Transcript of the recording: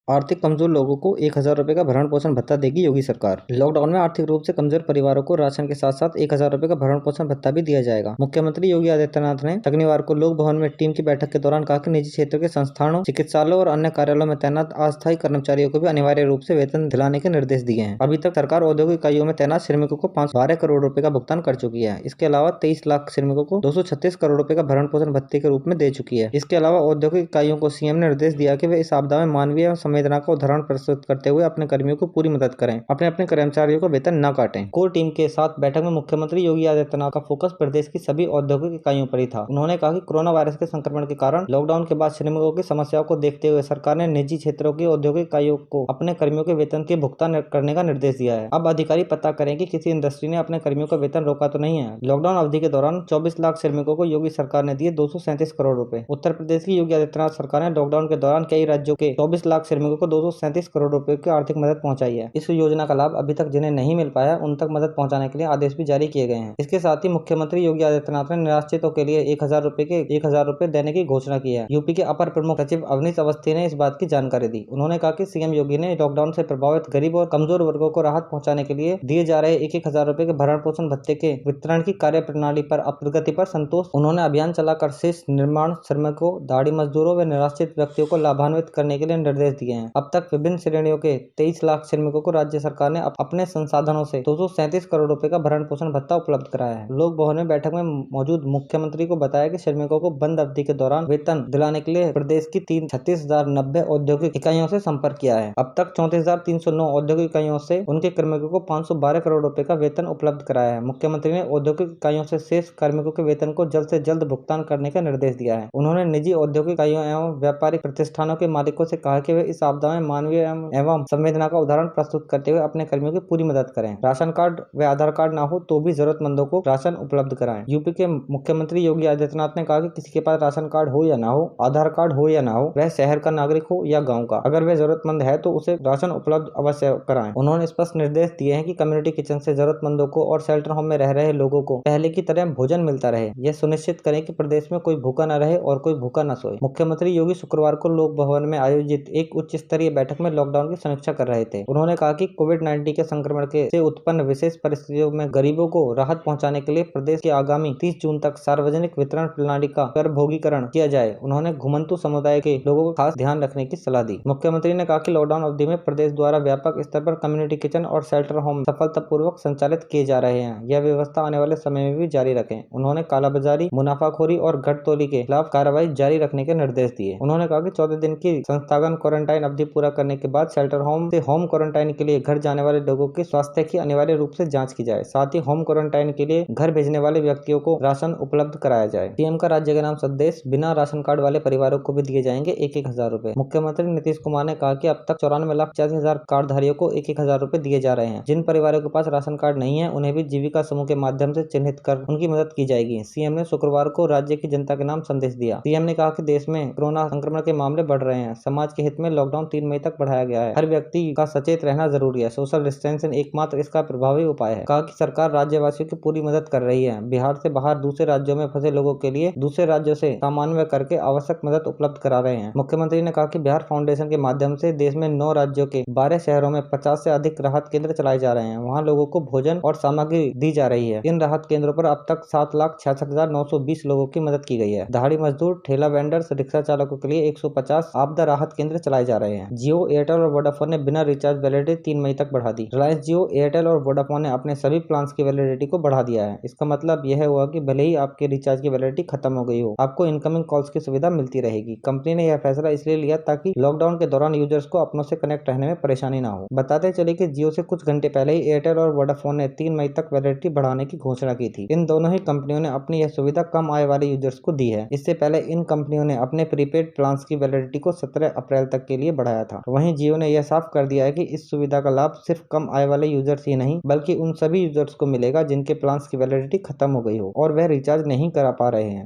आर्थिक कमजोर लोगों को 1,000 रुपए का भरण पोषण भत्ता देगी योगी सरकार। लॉकडाउन में आर्थिक रूप से कमजोर परिवारों को राशन के साथ साथ 1,000 रुपए का भरण पोषण भत्ता भी दिया जाएगा। मुख्यमंत्री योगी आदित्यनाथ ने शनिवार को लोक भवन में टीम की बैठक के दौरान कहा कि निजी क्षेत्र के संस्थानों, चिकित्सालयों और अन्य कार्यालयों में तैनात अस्थायी कर्मचारियों को भी अनिवार्य रूप से वेतन दिलाने के निर्देश दिए हैं। अभी तक सरकार औद्योगिक इकाइयों में तैनात श्रमिकों को 512 करोड़ रुपए का भुगतान कर चुकी है। इसके अलावा 23 लाख श्रमिकों को 236 करोड़ रुपए का भरण पोषण भत्ते के रूप में दे चुकी है। इसके अलावा औद्योगिक इकाइयों को सीएम ने निर्देश दिया कि वे इस आपदा में मानवीय एवं संवेदना का उदाहरण प्रस्तुत करते हुए अपने कर्मियों को पूरी मदद करें, अपने कर्मचारियों को वेतन न काटें। कोर टीम के साथ बैठक में मुख्यमंत्री योगी आदित्यनाथ का फोकस प्रदेश की सभी औद्योगिक इकाइयों पर ही था। उन्होंने कहा कि कोरोना वायरस के संक्रमण के कारण लॉकडाउन के बाद श्रमिकों की समस्याओं को देखते हुए सरकार ने निजी क्षेत्रों की औद्योगिक इकाइयों को अपने कर्मियों के वेतन के भुगतान करने का निर्देश दिया है। अब अधिकारी पता करें कि किसी इंडस्ट्री ने अपने कर्मियों का वेतन रोका तो नहीं है। लॉकडाउन अवधि के दौरान 24 लाख श्रमिकों को योगी सरकार ने दिए 237 करोड़ रुपए। उत्तर प्रदेश की योगी आदित्यनाथ सरकार ने लॉकडाउन के दौरान कई राज्यों के 24 लाख श्रमिकों को 237 करोड़ रुपए की आर्थिक मदद पहुंचाई है। इस योजना का लाभ अभी तक जिन्हें नहीं मिल पाया उन तक मदद पहुंचाने के लिए आदेश भी जारी किए गए हैं। इसके साथ ही मुख्यमंत्री योगी आदित्यनाथ ने निराश्रितों के लिए 1,000 रुपए देने की घोषणा की है। यूपी के अपर प्रमुख सचिव अवनीश अवस्थी ने इस बात की जानकारी दी। उन्होंने कहा कि सीएम योगी ने लॉकडाउन से प्रभावित गरीब और कमजोर वर्गों को राहत पहुंचाने के लिए दिए जा रहे 1,000 रुपए के भरण पोषण भत्ते के वितरण की कार्य प्रणाली पर प्रगति पर संतोष। उन्होंने अभियान चलाकर शेष निर्माण श्रमिकों, दाढ़ी मजदूरों व निराश्रित व्यक्तियों को लाभान्वित करने के लिए निर्देश दिए हैं। अब तक विभिन्न श्रेणियों के 23 लाख श्रमिकों को राज्य सरकार ने अपने संसाधनों से 237 करोड़ रुपए का भरण पोषण भत्ता उपलब्ध कराया है। लोक भवन में बैठक में मौजूद मुख्यमंत्री को बताया कि श्रमिकों को बंद अवधि के दौरान वेतन दिलाने के लिए प्रदेश की 36,090 औद्योगिक इकाइयों से संपर्क किया है। अब तक 34,309 औद्योगिक इकाइयों से उनके कार्मिकों को 512 करोड़ रुपए का वेतन उपलब्ध कराया है। मुख्यमंत्री ने औद्योगिक इकाइयों से शेष कार्मिकों के वेतन को जल्द से जल्द भुगतान करने का निर्देश दिया है। उन्होंने निजी औद्योगिक इकाइयों एवं व्यापारिक प्रतिष्ठानों के मालिकों से कहा कि वे इस आपदा में मानवीय एवं संवेदना का उदाहरण प्रस्तुत करते हुए अपने कर्मियों की पूरी मदद करें। राशन कार्ड व आधार कार्ड ना हो तो भी जरूरतमंदों को राशन उपलब्ध कराएं। यूपी के मुख्यमंत्री योगी आदित्यनाथ ने कहा कि किसी के पास राशन कार्ड हो या ना हो, आधार कार्ड हो या ना हो, वह शहर का नागरिक हो या गाँव का, अगर वह जरूरतमंद है तो उसे राशन उपलब्ध अवश्य कराएं। उन्होंने स्पष्ट निर्देश दिए हैं कि कम्युनिटी किचन से जरूरतमंदों को और शेल्टर होम में रह रहे लोगों को पहले की तरह भोजन मिलता रहे। यह सुनिश्चित करें कि प्रदेश में कोई भूखा न रहे और कोई भूखा न सोए। मुख्यमंत्री योगी शुक्रवार को लोक भवन में आयोजित एक उच्च स्तरीय बैठक में लॉकडाउन की समीक्षा कर रहे थे। उन्होंने कहा कि कोविड-19 के संक्रमण से उत्पन्न विशेष परिस्थितियों में गरीबों को राहत पहुंचाने के लिए प्रदेश के आगामी 30 जून तक सार्वजनिक वितरण प्रणाली का करभोगीकरण किया जाए। उन्होंने घुमंतु समुदाय के लोगों को खास ध्यान रखने की सलाह दी। मुख्यमंत्री ने कहा कि लॉकडाउन अवधि में प्रदेश द्वारा व्यापक स्तर पर कम्युनिटी किचन और शेल्टर होम सफलतापूर्वक संचालित किए जा रहे हैं। यह व्यवस्था आने वाले समय में भी जारी रखें। उन्होंने कालाबाजारी, मुनाफाखोरी और घटतोली के खिलाफ कार्रवाई जारी रखने के निर्देश दिए। उन्होंने कहा कि 14 दिन की संस्थागत क्वारंटाइन अवधि पूरा करने के बाद शेल्टर होम से होम क्वारंटाइन के लिए घर जाने वाले लोगों के स्वास्थ्य की अनिवार्य रूप से जांच की जाए। साथ ही होम क्वारंटाइन के लिए घर भेजने वाले व्यक्तियों को राशन उपलब्ध कराया जाए। सीएम का राज्य के नाम संदेश बिना राशन कार्ड वाले परिवारों को भी दिए जाएंगे 1,000 रुपए। मुख्यमंत्री नीतीश कुमार ने कहा कि अब तक 94,85,000 कार्डधारियों को 1,000 रुपए दिए जा रहे हैं। जिन परिवारों के पास राशन कार्ड नहीं है उन्हें भी जीविका समूह के माध्यम से चिन्हित कर उनकी मदद की जाएगी। सीएम ने शुक्रवार को राज्य की जनता के नाम संदेश दिया। सीएम ने कहा कि देश में कोरोना संक्रमण के मामले बढ़ रहे हैं। समाज के हित में लॉकडाउन 3 मई तक बढ़ाया गया है। हर व्यक्ति का सचेत रहना जरूरी है। सोशल डिस्टेंसिंग एकमात्र इसका प्रभावी उपाय है। कहा कि सरकार राज्यवासियों की पूरी मदद कर रही है। बिहार से बाहर दूसरे राज्यों में फंसे लोगों के लिए दूसरे राज्यों से समन्वय करके आवश्यक मदद उपलब्ध करा रहे हैं। मुख्यमंत्री ने कहा कि बिहार फाउंडेशन के माध्यम से देश में 9 राज्यों के 12 शहरों में 50 से अधिक राहत केंद्र चलाए जा रहे हैं। वहाँ लोगों को भोजन और सामग्री दी जा रही है। इन राहत केंद्रों पर अब तक 7,66,920 लोगों की मदद की गई है। दहाड़ी मजदूर, ठेला वेंडर्स, रिक्शा चालकों के लिए 150 आपदा राहत केंद्र चलाए जा रहे हैं। जियो, एयरटेल और वोडाफोन ने बिना रिचार्ज वैलिडिटी 3 मई तक बढ़ा दी। रिलायंस जियो, एयरटेल और वोडाफोन ने अपने सभी प्लान्स की वैलिडिटी को बढ़ा दिया है। इसका मतलब यह हुआ कि भले ही आपके रिचार्ज की वैलिडिटी खत्म हो गई हो, आपको इनकमिंग कॉल्स की सुविधा मिलती रहेगी। कंपनी ने यह फैसला इसलिए लिया ताकि लॉकडाउन के दौरान यूजर्स को अपनों से कनेक्ट रहने में परेशानी ना हो। बताते चले कि जियो से कुछ घंटे पहले ही एयरटेल और वोडाफोन ने 3 मई तक वैलिडिटी बढ़ाने की घोषणा की थी। इन दोनों ही कंपनियों ने अपनी यह सुविधा कम आय वाले यूजर्स को दी है। इससे पहले इन कंपनियों ने अपने प्रीपेड प्लान्स की वैलिडिटी को 17 अप्रैल तक के लिए बढ़ाया था। वहीं जियो ने यह साफ कर दिया है कि इस सुविधा का लाभ सिर्फ कम आय वाले यूजर्स ही नहीं बल्कि उन सभी यूजर्स को मिलेगा जिनके प्लान्स की वैलिडिटी खत्म हो गई हो और वह रिचार्ज नहीं करा पा रहे हैं।